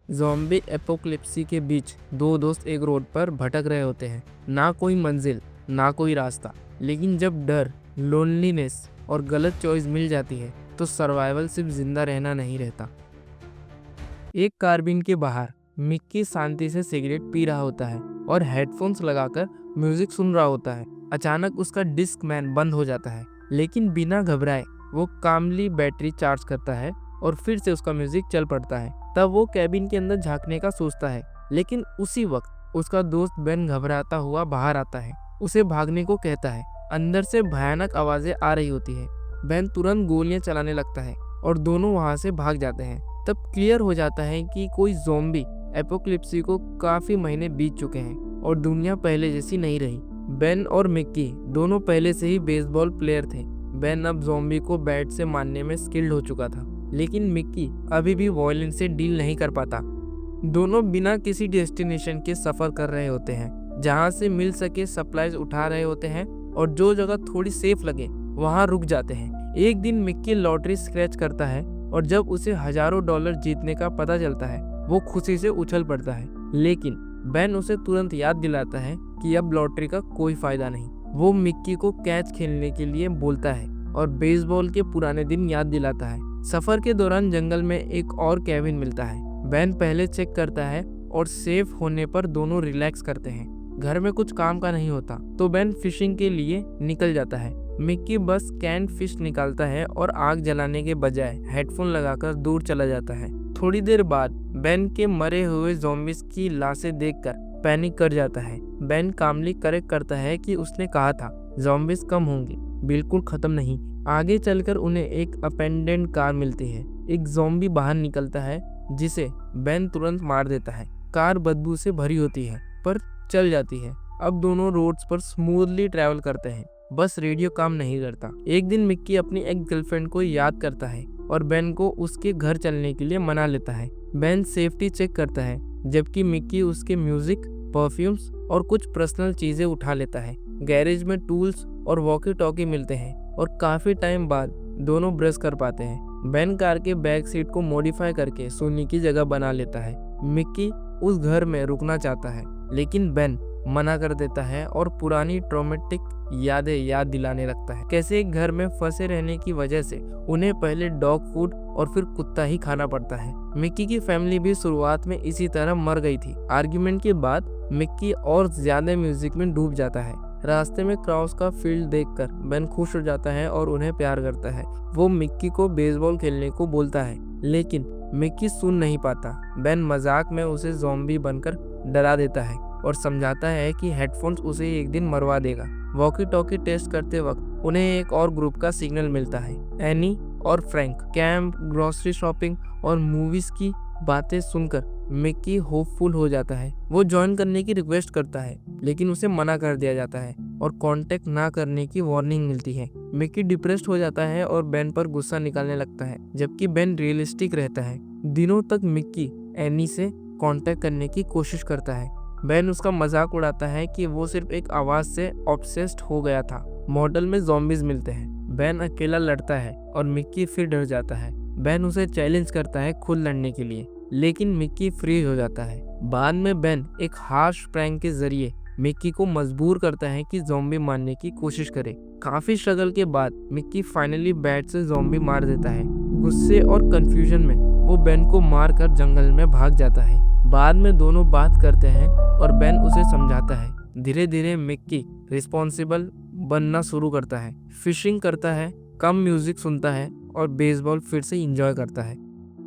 Zombie एपोकलिप्सी के बीच दो दोस्त एक रोड पर भटक रहे होते हैं। ना कोई मंजिल, ना कोई रास्ता। लेकिन जब डर, लोनलीनेस और गलत चॉइस मिल जाती है तो सर्वाइवल सिर्फ जिंदा रहना नहीं रहता। एक कार्बिन के बाहर मिक्की शांति से सिगरेट पी रहा होता है और हेडफोन्स लगाकर म्यूजिक सुन रहा होता है। अचानक उसका डिस्क मैन बंद हो जाता है, लेकिन बिना घबराए वो कामली बैटरी चार्ज करता है और फिर से उसका म्यूजिक चल पड़ता है। तब वो कैबिन के अंदर झांकने का सोचता है, लेकिन उसी वक्त उसका दोस्त बेन घबराता हुआ बाहर आता है। उसे भागने को कहता है। अंदर से भयानक आवाजें आ रही होती है। बेन तुरंत गोलियां चलाने लगता है और दोनों वहां से भाग जाते हैं। तब क्लियर हो जाता है कि कोई ज़ॉम्बी एपोकलिप्सी को काफी महीने बीत चुके हैं और दुनिया पहले जैसी नहीं रही। बेन और मिक्की दोनों पहले से ही बेसबॉल प्लेयर थे। बेन अब ज़ॉम्बी को बैट से मारने में स्किल्ड हो चुका था, लेकिन मिक्की अभी भी वायलेंस से डील नहीं कर पाता। दोनों बिना किसी डेस्टिनेशन के सफर कर रहे होते हैं। जहां से मिल सके सप्लाईज उठा रहे होते हैं और जो जगह थोड़ी सेफ लगे वहां रुक जाते हैं। एक दिन मिक्की लॉटरी स्क्रैच करता है और जब उसे हजारों डॉलर जीतने का पता चलता है वो खुशी से उछल पड़ता है। लेकिन बेन उसे तुरंत याद दिलाता है कि अब लॉटरी का कोई फायदा नहीं। वो मिक्की को कैच खेलने के लिए बोलता है और बेसबॉल के पुराने दिन याद दिलाता है। सफर के दौरान जंगल में एक और केविन मिलता है। बेन पहले चेक करता है और सेफ होने पर दोनों रिलैक्स करते हैं। घर में कुछ काम का नहीं होता तो बेन फिशिंग के लिए निकल जाता है। मिक्की बस कैंड फिश निकालता है और आग जलाने के बजाय हेडफोन लगाकर दूर चला जाता है। थोड़ी देर बाद बेन के मरे हुए ज़ॉम्बीज की लाशें देखकर पैनिक कर जाता है। बेन कामली करेक्ट करता है कि उसने कहा था ज़ॉम्बीज कम होंगे, बिल्कुल खत्म नहीं। आगे चलकर उन्हें एक अपेंडेंट कार मिलती है। एक ज़ॉम्बी बाहर निकलता है जिसे बेन तुरंत मार देता है। कार बदबू से भरी होती है पर चल जाती है। अब दोनों रोड्स पर स्मूथली ट्रैवल करते हैं, बस रेडियो काम नहीं करता। एक दिन मिक्की अपनी एक गर्लफ्रेंड को याद करता है और बेन को उसके घर चलने के लिए मना लेता है। बेन सेफ्टी चेक करता है जबकि मिक्की उसके म्यूजिक, परफ्यूम्स और कुछ पर्सनल चीजें उठा लेता है। गैरेज में टूल्स और वॉकी टॉकी मिलते हैं और काफी टाइम बाद दोनों ब्रश कर पाते हैं। बेन कार के बैक सीट को मॉडिफाई करके सोने की जगह बना लेता है। मिक्की उस घर में रुकना चाहता है, लेकिन बेन मना कर देता है और पुरानी ट्रॉमेटिक यादें याद दिलाने लगता है। कैसे एक घर में फंसे रहने की वजह से उन्हें पहले डॉग फूड और फिर कुत्ता ही खाना पड़ता है। मिक्की की फैमिली भी शुरुआत में इसी तरह मर गई थी। आर्ग्यूमेंट के बाद मिक्की और ज्यादा म्यूजिक में डूब जाता है। रास्ते में क्राउस का फील्ड देखकर बेन खुश हो जाता है और उन्हें प्यार करता है। वो मिक्की को बेसबॉल खेलने को बोलता है, लेकिन मिक्की सुन नहीं पाता। बेन मजाक में उसे ज़ॉम्बी बनकर डरा देता है और समझाता है कि हेडफोन्स उसे एक दिन मरवा देगा। वॉकी टॉकी टेस्ट करते वक्त उन्हें एक और ग्रुप का सिग्नल मिलता है। एनी और फ्रैंक कैंप, ग्रोसरी शॉपिंग और मूवीज की बातें सुनकर मिक्की होपफुल हो जाता है। वो ज्वाइन करने की रिक्वेस्ट करता है, लेकिन उसे मना कर दिया जाता है और कांटेक्ट ना करने की वार्निंग मिलती है। मिक्की डिप्रेस्ड हो जाता है और बेन पर गुस्सा निकालने लगता है, जबकि बेन रियलिस्टिक रहता है। दिनों तक मिक्की एनी से कांटेक्ट करने की कोशिश करता है। बेन उसका मजाक उड़ाता है कि वो सिर्फ एक आवाज से ऑब्सेस्ड हो गया था। मॉडल में ज़ॉम्बीज मिलते हैं। बेन अकेला लड़ता है और मिक्की फिर डर जाता है। बेन उसे चैलेंज करता है खुद लड़ने के लिए, लेकिन मिक्की फ्री हो जाता है। बाद में बेन एक हार्श प्रैंक के जरिए मिक्की को मजबूर करता है कि ज़ॉम्बी मारने की कोशिश करे। काफी स्ट्रगल के बाद मिक्की फाइनली बैट से ज़ॉम्बी मार देता है। गुस्से और कंफ्यूजन में वो बेन को मारकर जंगल में भाग जाता है। बाद में दोनों बात करते हैं और बेन उसे समझाता है। धीरे धीरे मिक्की रिस्पॉन्सिबल बनना शुरू करता है, फिशिंग करता है, कम म्यूजिक सुनता है और बेसबॉल फिर से एंजॉय करता है।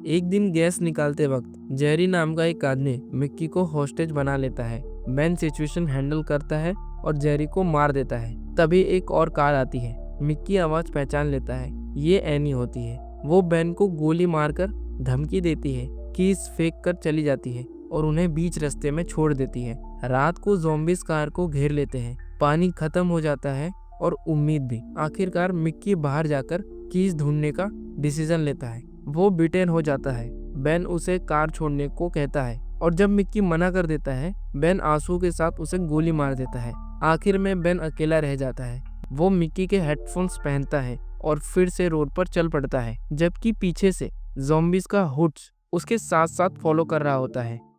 एक दिन गैस निकालते वक्त जेरी नाम का एक आदमी मिक्की को हॉस्टेज बना लेता है। बेन सिचुएशन हैंडल करता है और जेरी को मार देता है। तभी एक और कार आती है। मिक्की आवाज पहचान लेता है, ये एनी होती है। वो बेन को गोली मारकर धमकी देती है, कीज फेंक कर चली जाती है और उन्हें बीच रास्ते में छोड़ देती है। रात को ज़ॉम्बीज कार को घेर लेते हैं। पानी खत्म हो जाता है और उम्मीद भी। आखिरकार मिक्की बाहर जाकर कीज ढूंढने का डिसीजन लेता है। वो बिटेन हो जाता है। बेन उसे कार छोड़ने को कहता है और जब मिक्की मना कर देता है, बेन आंसू के साथ उसे गोली मार देता है। आखिर में बेन अकेला रह जाता है। वो मिक्की के हेडफोन्स पहनता है और फिर से रोड पर चल पड़ता है, जबकि पीछे से ज़ॉम्बीज का हुड्स उसके साथ साथ फॉलो कर रहा होता है।